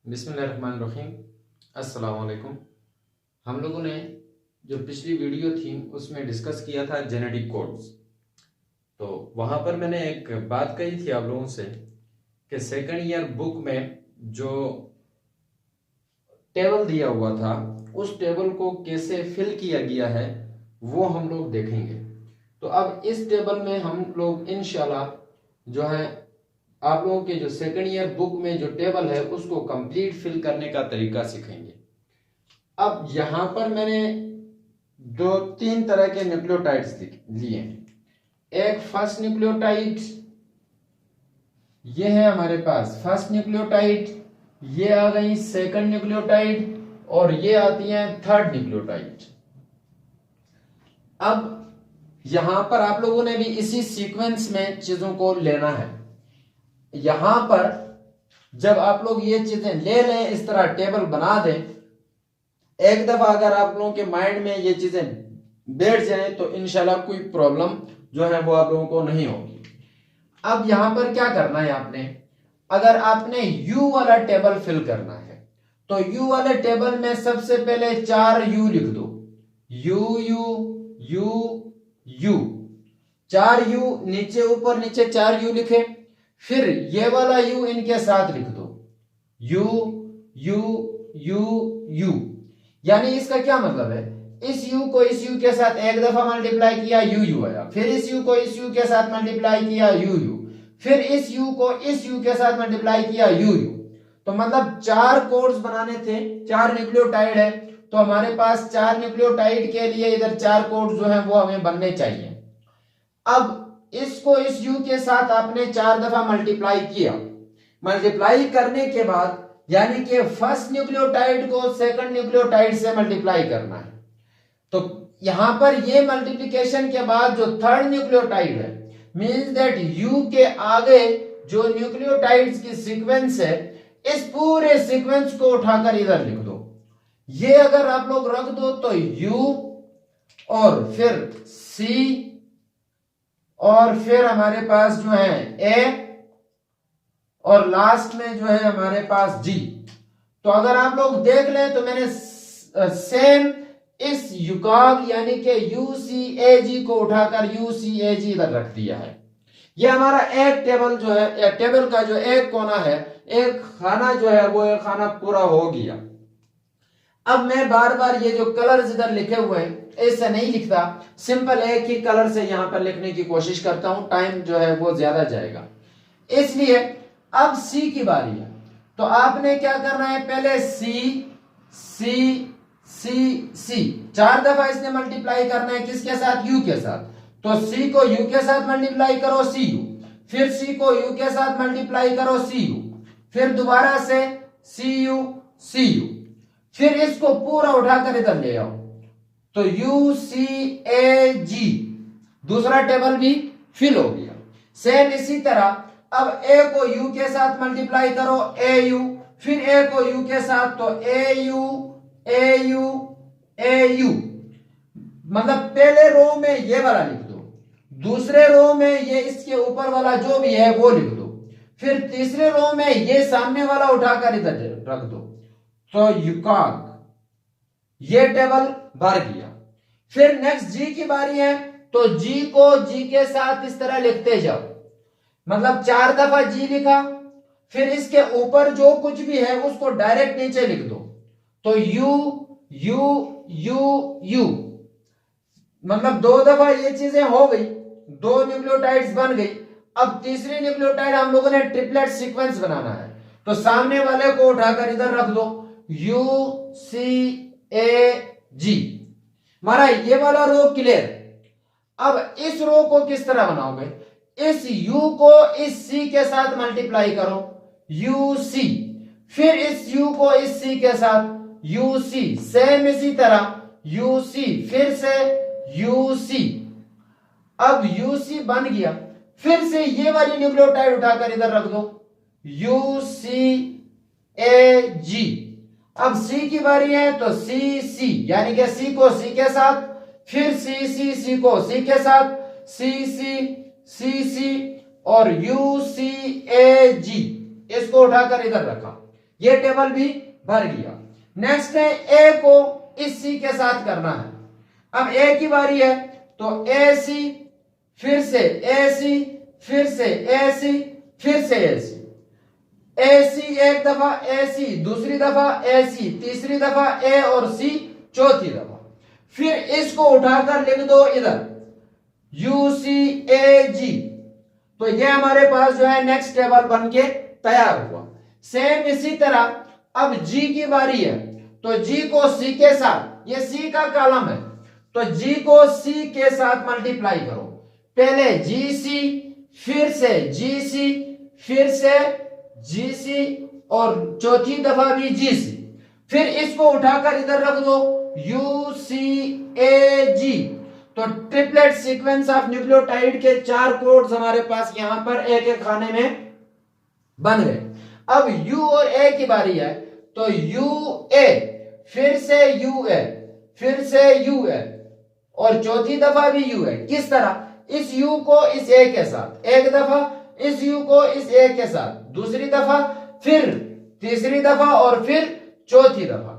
बिस्मिल्लाहिर्रहमानिर्रहीम। अस्सलाम वालेकुम। हम लोगों ने जो पिछली वीडियो थी उसमें डिस्कस किया था जेनेटिक कोड्स। तो वहाँ पर मैंने एक बात कही थी आप लोगों से कि सेकंड ईयर बुक में जो टेबल दिया हुआ था उस टेबल को कैसे फिल किया गया है वो हम लोग देखेंगे। तो अब इस टेबल में हम लोग इंशाल्लाह जो है आप लोगों के जो सेकंड ईयर बुक में जो टेबल है उसको कंप्लीट फिल करने का तरीका सीखेंगे। अब यहां पर मैंने दो तीन तरह के न्यूक्लियोटाइड्स लिए हैं। एक फर्स्ट न्यूक्लियोटाइड, ये है हमारे पास फर्स्ट न्यूक्लियोटाइड, ये आ गई सेकंड न्यूक्लियोटाइड और ये आती है थर्ड न्यूक्लियोटाइड। अब यहां पर आप लोगों ने भी इसी सीक्वेंस में चीजों को लेना है। यहां पर जब आप लोग ये चीजें ले लें, इस तरह टेबल बना दें, एक दफा अगर आप लोगों के माइंड में ये चीजें बैठ जाएं तो इंशाल्लाह कोई प्रॉब्लम जो है वो आप लोगों को नहीं होगी। अब यहां पर क्या करना है आपने, अगर आपने यू वाला टेबल फिल करना है तो यू वाले टेबल में सबसे पहले 4 यू लिख दो। You you you you, 4 you नीचे ऊपर नीचे 4 यू लिखे। फिर ये वाला यू इनके साथ लिख दो, यू यू यू यू। यानी इसका क्या मतलब है, इस यू को इस यू के साथ एक दफा मल्टीप्लाई किया यू यू आया, फिर इस यू को इस यू के साथ मल्टीप्लाई किया यू यू, फिर इस यू को इस यू के साथ मल्टीप्लाई किया यू यू। तो मतलब 4 कोड्स बनाने थे, 4 न्यूक्लियोटाइड है तो हमारे पास 4 न्यूक्लियोटाइड के लिए इधर 4 कोड जो है वो हमें बनने चाहिए। अब इसको इस यू के साथ आपने 4 दफा मल्टीप्लाई किया। मल्टीप्लाई करने के बाद यानी कि फर्स्ट न्यूक्लियोटाइड को सेकंड न्यूक्लियोटाइड से मल्टीप्लाई करना है। तो यहां पर ये मल्टीप्लिकेशन के बाद जो थर्ड न्यूक्लियोटाइड है, मींस दैट यू के आगे जो न्यूक्लियोटाइड्स की सीक्वेंस है, इस पूरे सीक्वेंस को उठाकर इधर लिख दो। ये अगर आप लोग रख दो तो यू और फिर सी और फिर हमारे पास जो है ए और लास्ट में जो है हमारे पास जी। तो अगर आप लोग देख लें तो मैंने सेम इस युकाग यानी कि यूसीएजी को उठाकर यूसीएजी इधर रख दिया है। ये हमारा एक टेबल जो है, टेबल का जो एक कोना है, एक खाना जो है वो एक खाना पूरा हो गया। अब मैं बार बार ये जो कलर्स इधर लिखे हुए हैं ऐसे नहीं लिखता, सिंपल एक ही कलर से यहां पर लिखने की कोशिश करता हूं, टाइम जो है वो ज्यादा जाएगा। इसलिए अब सी की बारी है। तो आपने क्या करना है, पहले सी सी सी सी 4 दफा इसने मल्टीप्लाई करना है, किसके साथ, यू के साथ। तो सी को यू के साथ मल्टीप्लाई करो सी यू, फिर सी को यू के साथ मल्टीप्लाई करो सी यू, फिर दोबारा से सी यू, फिर इसको पूरा उठाकर इधर ले आओ तो यू सी ए जी, दूसरा टेबल भी फिल हो गया। सेम इसी तरह अब ए को यू के साथ मल्टीप्लाई करो ए यू, फिर ए को यू के साथ तो A U A U A U. मतलब पहले रो में ये वाला लिख दो, दूसरे रो में ये इसके ऊपर वाला जो भी है वो लिख दो, फिर तीसरे रो में ये सामने वाला उठाकर इधर रख दो। तो युकाग ये टेबल भर गया। फिर नेक्स्ट जी की बारी है तो जी को जी के साथ इस तरह लिखते जाओ, मतलब 4 दफा जी लिखा, फिर इसके ऊपर जो कुछ भी है उसको डायरेक्ट नीचे लिख दो। तो यू यू यू यू, मतलब 2 दफा ये चीजें हो गई, 2 न्यूक्लियोटाइड्स बन गई। अब तीसरी न्यूक्लियोटाइड हम लोगों ने ट्रिपलेट सीक्वेंस बनाना है, तो सामने वाले को उठाकर इधर रख दो, यू सी ए जी। हमारा ये वाला रो क्लियर। अब इस रो को किस तरह बनाओगे, इस u को इस c के साथ मल्टीप्लाई करो यू सी, फिर इस u को इस c के साथ यू सी, सेम इसी तरह यू सी, फिर से यू सी। अब यू सी बन गया, फिर से ये वाली न्यूक्लियोटाइड उठाकर इधर रख दो यू सी ए जी। अब सी की बारी है तो सी सी, यानी कि सी को सी के साथ, फिर सी को सी के साथ, सी और यू सी ए जी, इसको उठाकर इधर रखा। ये टेबल भी भर गया। नेक्स्ट है ए को इस सी के साथ करना है। अब ए की बारी है तो ए सी, फिर से ए सी, फिर से ए सी, फिर से ए सी, ए सी एक दफा, ए सी दूसरी दफा, ए सी तीसरी दफा, ए और सी चौथी दफा। फिर इसको उठाकर लिख दो इधर यू सी ए जी। तो ये हमारे पास जो है नेक्स्ट टेबल बनके तैयार हुआ। सेम इसी तरह अब जी की बारी है तो जी को सी के साथ, ये सी का कॉलम है तो जी को सी के साथ मल्टीप्लाई करो। पहले जी सी, फिर से जी सी, फिर से जी सी और चौथी दफा भी जी सी। फिर इसको उठाकर इधर रख दो यू सी ए जी। तो ट्रिपलेट सीक्वेंस ऑफ न्यूक्लियोटाइड के 4 कोड्स हमारे पास यहां पर एक एक खाने में बन गए। अब यू और ए की बारी है तो यू ए, फिर से यू ए, फिर से यू ए और चौथी दफा भी यू है। किस तरह? इस यू को इस ए के साथ एक दफा, इस यू को इस ए के साथ दूसरी दफा, फिर तीसरी दफा और फिर चौथी दफा।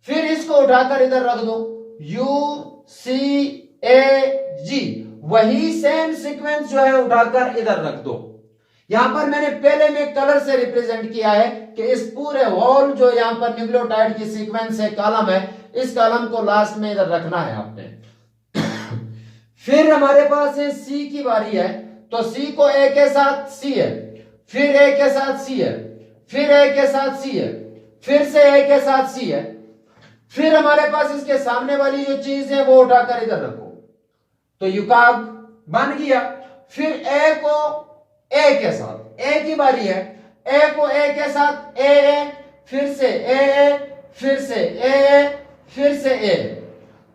फिर इसको उठाकर इधर रख दो यू सी ए जी। वही सेम सीक्वेंस जो है उठाकर इधर रख दो। यहां पर मैंने पहले में कलर से रिप्रेजेंट किया है कि इस पूरे होल जो यहां पर न्यूक्लियोटाइड की सीक्वेंस है, कॉलम है, इस कॉलम को लास्ट में इधर रखना है आपने। फिर हमारे पास है सी की बारी है तो सी को ए के साथ सी है, फिर ए के साथ सी है, फिर ए के साथ सी है, फिर से ए के साथ सी है। फिर हमारे पास इसके सामने वाली जो चीज है वो उठाकर इधर रखो तो युकाग बन गया। फिर ए को ए के साथ, ए की बारी है, ए को ए के साथ ए, फिर से ए, फिर से ए, फिर से ए।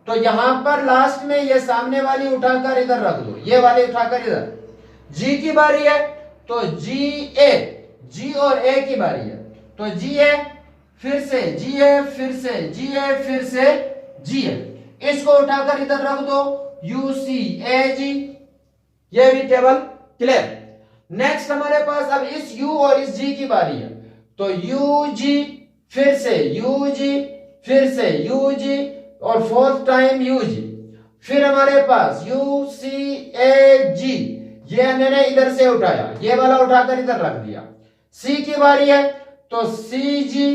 तो यहां पर लास्ट में ये सामने वाली उठाकर इधर रख दो, ये वाली उठाकर इधर। जी की बारी है तो जी ए, जी और ए की बारी है तो जी ए, फिर से जी ए, फिर से जी ए, फिर से जी ए। इसको उठाकर इधर रख दो यू सी ए जी। ये भी टेबल क्लियर। नेक्स्ट हमारे पास अब इस u और इस g की बारी है तो यू जी, फिर से यू जी, फिर से यू जी और फोर्थ टाइम यू जी। फिर हमारे पास यू सी ए जी, ये मैंने इधर से उठाया, ये वाला उठाकर इधर रख दिया। c की बारी है तो सी जी,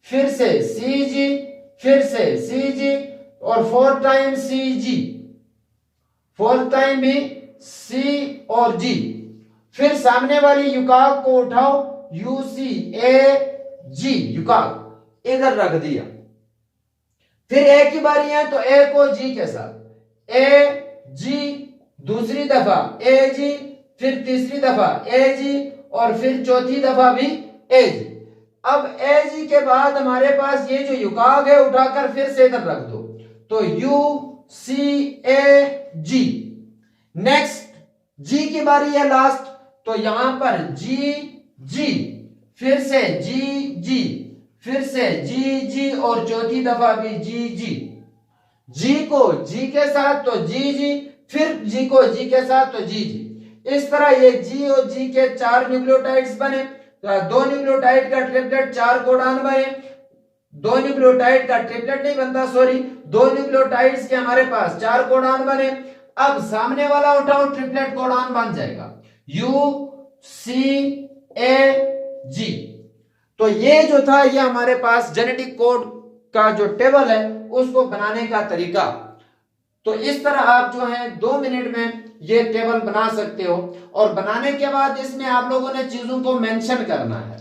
फिर से सी जी, फिर से सी जी और फोर्थ टाइम सी जी, फोर्थ टाइम भी सी और जी। फिर सामने वाली युकाग को उठाओ यू सी ए जी, युकाग इधर रख दिया। फिर ए की बारी है तो ए को जी के साथ ए जी, दूसरी दफा ए जी, फिर तीसरी दफा ए जी और फिर चौथी दफा भी ए जी। अब ए जी के बाद हमारे पास ये जो युकाग है उठाकर फिर से इधर रख दो तो you see A ji. Next जी की बारी है लास्ट तो यहां पर जी जी, फिर से जी जी, फिर से जी जी और चौथी दफा भी जी जी। जी को जी के साथ तो जी जी, फिर जी को जी के साथ तो जी जी। इस तरह ये जी और जी के 4 न्यूक्लियोटाइड्स बने। 2 न्यूक्लियोटाइड का ट्रिपलेट 4 कोडान बने। 2 न्यूक्लियोटाइड का ट्रिपलेट नहीं बनता, सॉरी, 2 न्यूक्लियोटाइड्स के हमारे पास 4 कोडान बने। अब सामने वाला उठाओ, ट्रिपलेट कोडान बन जाएगा यू सी ए जी। तो ये जो था ये हमारे पास जेनेटिक कोड का जो टेबल है उसको बनाने का तरीका। तो इस तरह आप जो है 2 मिनट में ये टेबल बना सकते हो और बनाने के बाद इसमें आप लोगों ने चीजों को मेंशन करना है।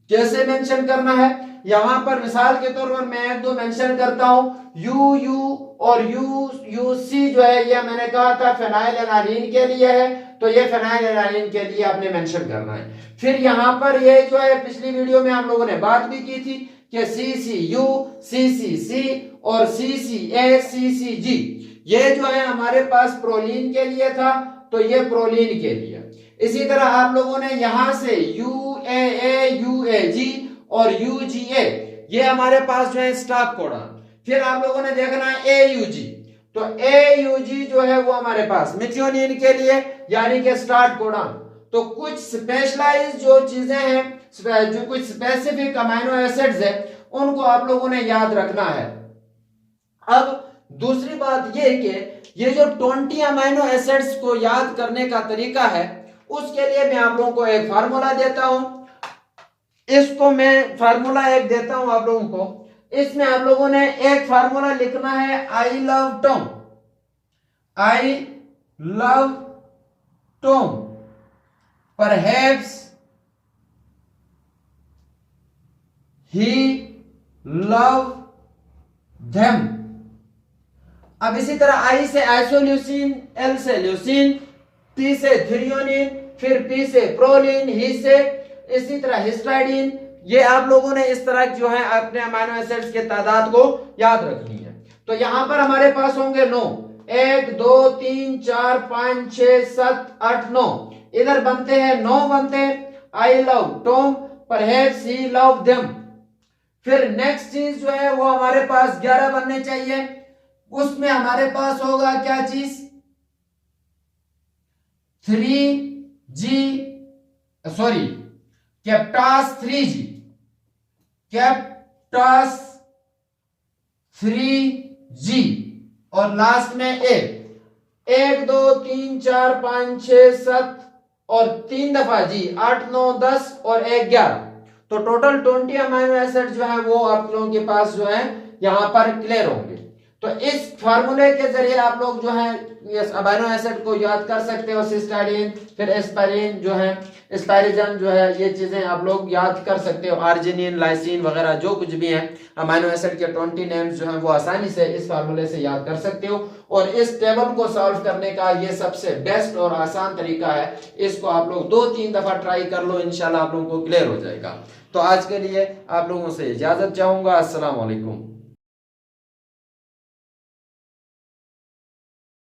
कैसे मेंशन करना है? यहां पर मिसाल के तौर पर मैं 1-2 मेंशन करता हूं। यू यू और यू सी जो है ये मैंने कहा था फेनाइलएलानीन के लिए है तो ये फेनाइलएलानीन के लिए आपने मेंशन करना है। फिर यहां पर ये जो है पिछली वीडियो में आप लोगों ने बात भी की थी कि सी सी यू, सी सी सी और सी सी ए, सी सी जी, ये जो है हमारे पास प्रोलीन के लिए था तो ये प्रोलीन के लिए। इसी तरह आप लोगों ने यहां से यू ए, यू ए जी और यू जी ए, ये हमारे पास जो है स्टॉप कोडॉन। फिर आप लोगों ने देखना है ए यू जी, तो ए यू जी जो है वो हमारे पास मेथियोनिन के लिए यानी कि स्टार्ट कोडॉन। तो कुछ स्पेशलाइज जो चीजें हैं जो कुछ स्पेसिफिक अमाइनो एसिड्स है उनको आप लोगों ने याद रखना है। अब दूसरी बात ये कि ये जो 20 अमाइनो एसिड्स को याद करने का तरीका है उसके लिए मैं आप लोगों को एक फार्मूला देता हूं। इसको मैं फार्मूला एक देता हूं आप लोगों को। इसमें आप लोगों ने एक फार्मूला लिखना है I love Tom. I love Tom perhaps he love them. अब इसी तरह आई से आइसोल्यूसिन, एल से ल्यूसिन, टी से थ्रियोनिन, फिर पी से प्रोलिन, ही से इसी तरह हिस्टाइडिन। ये आप लोगों ने इस तरह जो है अपने अमीनो एसिड्स के तादाद को याद रखनी है। तो यहां पर हमारे पास होंगे 9, 1 2 3 4 5 6 7 8 9, इधर बनते हैं 9 बनते हैं। I love Tom perhaps he love them. फिर नेक्स्ट चीज जो है वो हमारे पास 11 बनने चाहिए। उसमें हमारे पास होगा क्या चीज, 3G, सॉरी कैप्टास 3G, कैप्टास 3G और लास्ट में 1 2 3 4 5 6 7 और 3 दफा G, 8 9 10 और 1 11। तो टोटल 20 अमीनो एसिड जो है वो आप लोगों के पास जो है यहां पर क्लियर होंगे। तो इस फार्मूले के जरिए आप लोग जो है इस अमीनो एसिड को याद कर सकते हो। सिस्टाडीन, फिर एस्पाइरिन जो है, एस्पाइरिजन जो है, ये चीजें आप लोग याद कर सकते हो। आर्जिनिन, लाइसिन वगैरह जो कुछ भी है अमीनो एसिड के 20 नेम्स जो है वो आसानी से इस फार्मूले से याद कर सकते हो। और इस टेबल को सॉल्व करने का ये सबसे बेस्ट और आसान तरीका है। इसको आप लोग 2-3 दफा ट्राई कर लो, इंशाल्लाह आप लोगों को क्लियर हो जाएगा। तो आज के लिए आप लोगों से इजाजत चाहूंगा। अस्सलाम वालेकुम।